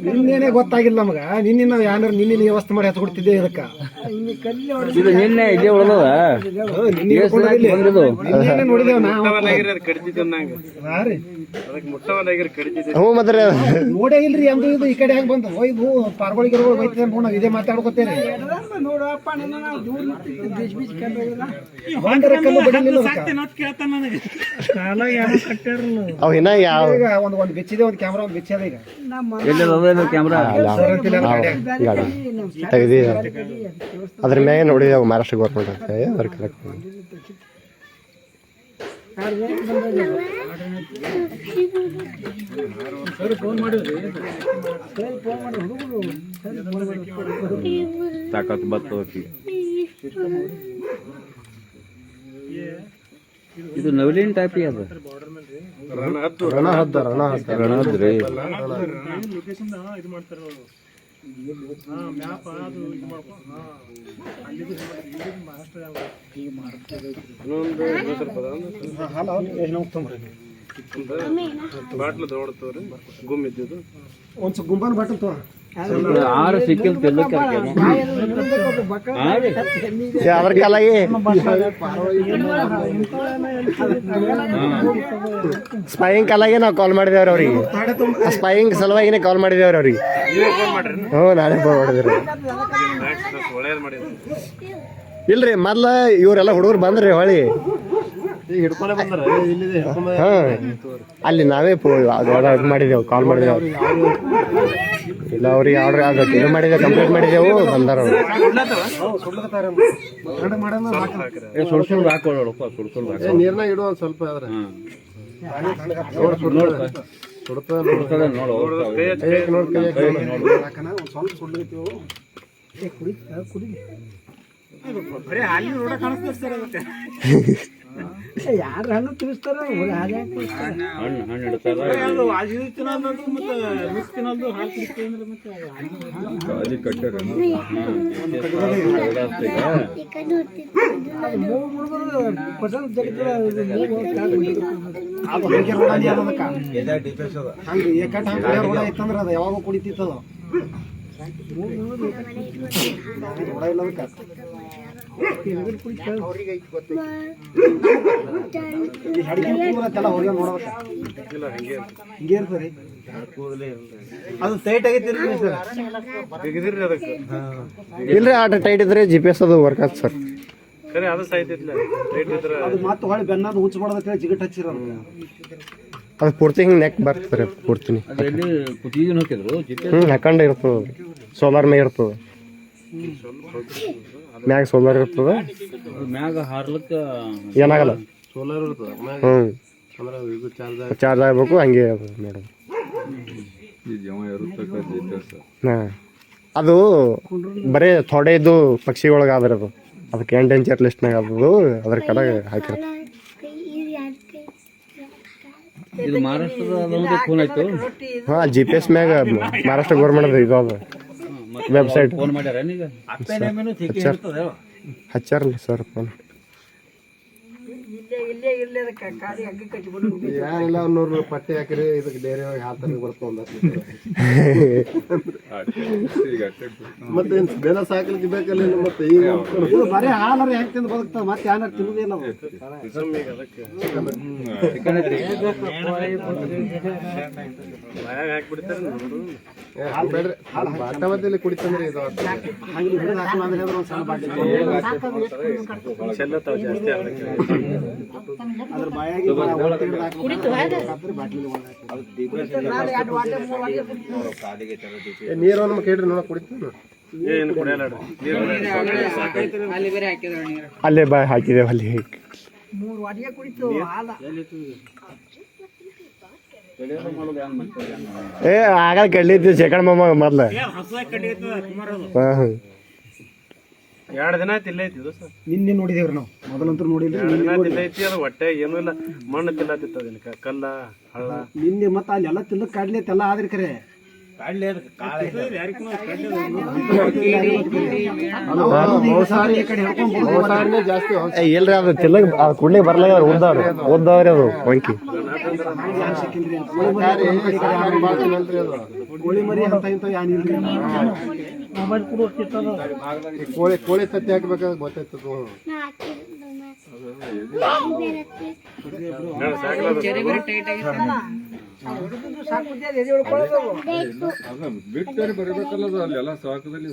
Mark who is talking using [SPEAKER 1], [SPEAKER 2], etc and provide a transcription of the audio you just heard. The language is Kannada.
[SPEAKER 1] ನಿನ್ನೇನೆ ಗೊತ್ತಾಗಿಲ್ಲ ನಮಗ. ನಿನ್ನೆ ನಾವು ಯಾರು ನಿನ್ನೆ ವ್ಯವಸ್ಥೆ ಮಾಡಿ ಹಚ್ಕೊಡ್ತಿದ್ದೆ ಇದಕ್ಕ.
[SPEAKER 2] ನಿನ್ನೆ ಇಲ್ಲೇ ಉಳ್ದದ
[SPEAKER 1] ನೋಡಿದೇವ್
[SPEAKER 2] ಹ್ಞೂ ಮತ್ತೆ
[SPEAKER 1] ನೋಡೇ ಇಲ್ರಿ ಅಂದು ಇದು ಈ ಕಡೆ ಹೆಂಗ್ ಬಂದ ಇದು ಪಾರ್ಗೊಳಿಗೆ ಬೈತದೆ ನಾವು ಇದೇ ಮಾತಾಡ್ಕೊತೇನೆ. ಒಂದು ಬೆಚ್ಚಿದೆ ಒಂದು ಕ್ಯಾಮ್ರಾ ಒಂದು ಬೆಚ್ಚದ ಈಗ
[SPEAKER 2] ಕ್ಯಾಮ್ರಾ ಅದ್ರ ಮ್ಯಾಗ ನೋಡಿದೆ ಮಹಾರಾಷ್ಟ್ರ ಗೌರ್ಮೆಂಟ್ ಅಂತ ಅದ್ರ ಕರೆಕ್ಟ್. ತಾಕತ್ ಬರ್ತದ ಇದು ನವಲಿನ್ ಟೈಪ್ ಅದು ರಣಹದ್ರಿ
[SPEAKER 3] ಬಾಟ್ಲು ತಗೊಳ್ತವ್ರಿ ಗುಮ್ ಇದ್ದಿದ್ದು
[SPEAKER 1] ಒಂದ್ ಗುಂಬನ್ ಬಾಟಲ್ ತೋ
[SPEAKER 2] ಆರು ಸಿಕ್ಕಿಲ್ ಅದ್ರ ಕಾಲಾಗಿ ಸ್ಪೈಯಿಂಗ್ ಕಾಲಾಗೆ ನಾವು ಕಾಲ್ ಮಾಡಿದೇವ್ರಿ ಅವ್ರಿಗೆ. ಸ್ಪೈಯಿಂಗ್ ಸಲುವಾಗಿನೇ ಕಾಲ್ ಮಾಡಿದೇವ್ರಿ ಅವ್ರಿಗೆ. ಹ್ಞೂ ನಾನೇ ಫೋನ್ ಮಾಡಿದ್ರಿ. ಇಲ್ರಿ ಮೊದ್ಲ ಇವ್ರೆಲ್ಲ ಹುಡುಗರು ಬಂದ್ರಿ ಹೊಳಿ ಹಾ ಅಲ್ಲಿ ನಾವೇ ಇದು ಮಾಡಿದೆವು ಕಾಲ್ ಮಾಡಿದೆವು. ಇಲ್ಲ ಅವ್ರಿಗೆ ಆರ್ಡರ್ ಆಗ್ಬೇಕು ಇದು ಮಾಡಿದೆ ಕಂಪ್ಲೀಟ್ ಮಾಡಿದೆವು ಬಂದಾರ ಅವ್ರು. ಸುಡ್ಸುಡ್ ಹಾಕೊಳ್ಳಪ್ಪ
[SPEAKER 3] ನೀರ್ನಾಗ ಇಡುವ ಒಂದ್ ಸ್ವಲ್ಪ
[SPEAKER 1] ಯಾರು ಹಣ್ಣು ತಿನ್ನಿಸ್ತಾರ
[SPEAKER 2] ಹಣ್ಣು ಇಡ್ತಾರ
[SPEAKER 1] ಇತ್ತಂದ್ರ ಅದ ಯಾವಾಗ ಕುಡಿತಿತ್ತದ ಅದು ಟೈಟ್ ಆಗೈತಿ.
[SPEAKER 2] ಇಲ್ರಿ ಆಟ ಟೈಟ್ ಇದ್ರೆ GPS ಅದು ವರ್ಕ್ ಆತ್ ಸರ್.
[SPEAKER 1] ಅದು ಮತ್ತೆ ಹೊಳೆ ಬೆನ್ನದು ಹುಚ್ಚಬಾರ್ದ ಜಿಗಟ್ ಹಚ್ಚಿರ
[SPEAKER 2] ಅದು ಪೂರ್ತಿ ಹಿಂಗೆ ನೆಕ್ ಬರ್ತದೆ ಪೂರ್ತಿನಿ ಹಾಕೊಂಡೆ ಇರ್ತದೆ. ಸೋಲಾರ್ ಮ್ಯಾಗ ಇರ್ತದೆ ಮ್ಯಾಗ ಸೋಲಾರ್ ಇರ್ತದೆ ಮ್ಯಾಗ ಹಾರ್ಲಕ್ಕ ಏನಾಗಲ್ಲ.
[SPEAKER 3] ಸೋಲಾರ್ ಇರ್ತದೆ
[SPEAKER 2] ಚಾರ್ಜ್ ಆಗ್ಬೇಕು ಹಂಗೆ ನೋಡೋದು. ಹಾಂ ಅದು ಬರೀ ಥೋಡೆ ಇದು ಪಕ್ಷಿಗಳಿಗೆ ಆದ್ರೆ ಅದು ಅದಕ್ಕೆ ಎಂಡೇಂಜರ್ ಲಿಸ್ಟ್ನಾಗ ಅದು ಅದ್ರ ಕಡೆ ಹಾಕಿರ್ತಾರೆ. ಇದು ಮಹಾರಾಷ್ಟ್ರದ ಫೋನ್ ಆಯ್ತು. ಹಾಂ GPS ಮ್ಯಾಗ ಮಹಾರಾಷ್ಟ್ರ ಗೌರ್ಮೆಂಟ್ ಇದು ಅದು ವೆಬ್ಸೈಟ್ ಹಚ್ಚಾರಲ್ಲ ಸರ್ ಫೋನ್.
[SPEAKER 3] ಏನಿಲ್ಲ 100 ಪಟ್ಟಿ ಹಾಕಿರಿ ಇದಕ್ಕೆ ಡೈರಿ ಹಾಕ್ತಾರೆ ಬರ್ಕೊಂಡ ಮತ್ತೆ ಬೆಲೆ ಸಾಕಲಿಕ್ಕೆ ಬೇಕಲ್ಲ ಮತ್ತೆ ಈಗ
[SPEAKER 1] ಬರೀ ಹಾಲರ ಹೆಂಗ್ ತಿಂದು ಬದುಕ್ತಾವ ಮತ್ತೆ ಯಾರು ತಿನ್ನುದಿಲ್ಲ.
[SPEAKER 3] ಬಾಟಮದಲ್ಲಿ ಕುಡಿತಂದ್ರೆ ಇದು
[SPEAKER 1] ಅದ್ರ ಬಾಯಾಗಿ
[SPEAKER 3] ನೀರು ನಮ್ಮ ಕೇಳ್ರಿ ನೋಡ ಕುಡಿತಾನ
[SPEAKER 2] ಅಲ್ಲೇ ಬಾಯ್ ಹಾಕಿದೇವೆ ಅಲ್ಲಿ ಏ ಆಗ ಕಡ್ಲಿದ್ದು ಶೇಖರ್ ಮಾಮ ಮೊದ್ಲು
[SPEAKER 3] 2 ದಿನ ಆಯ್ತು ಇಲ್ಲೇ ಐತಿ.
[SPEAKER 1] ನಿನ್ನೆ ನೋಡಿದೇವ್ರಿ ನಾವು ಮೊದಲಂತೂ ನೋಡಿಲ್ರಿ.
[SPEAKER 3] ಐತಿ ಅದು ಹೊಟ್ಟೆ ಏನೂ ಇಲ್ಲ ಮಣ್ಣು ತಿನ್ನತ್ತಿತ್ತು ಕಲ್ಲ ಹಳ್ಳ
[SPEAKER 1] ನಿನ್ನೆ ಮತ್ತೆ ಅಲ್ಲಿ ಎಲ್ಲ ತಿನ್ನಕ್ ಕಾಡ್ಲಿ ಎಲ್ಲ ಆದ್ರಿ ಕರೆ ಮೌಸಾರಿ ಈ ಕಡೆ ಹೇಳ್ಕೊಂಡು
[SPEAKER 3] ಮೌಸಾರಿನೇ ಜಾಸ್ತಿ
[SPEAKER 2] ಇಲ್ರಿ ಅದು ತಿಲ್ಲಗ್ ಕುಡ್ಲಿ ಬರ್ಲಾಗ್ಯಾರ ಓದ್ದವ್ರಿ ಅದು ವಂಕಿ
[SPEAKER 3] ಸರ್ಕಾರಿ ಬಾಳ್ತಿನಲ್ರಿ ಅದು.
[SPEAKER 1] ಕೋಳಿ ಮರಿ ಅಂತ ಇಂತ ಏನಿಲ್ರಿ
[SPEAKER 3] ಕೋಳಿ ತತ್ತಿ ಹಾಕ್ಬೇಕಾದ್ರೆ ಗೊತ್ತಾಯ್ತದ.
[SPEAKER 4] ಬಿಟ್ಟರೆ ಬರಬೇಕಲ್ಲ ಅಲ್ಲೆಲ್ಲ ಸಾಕದಲ್ಲಿ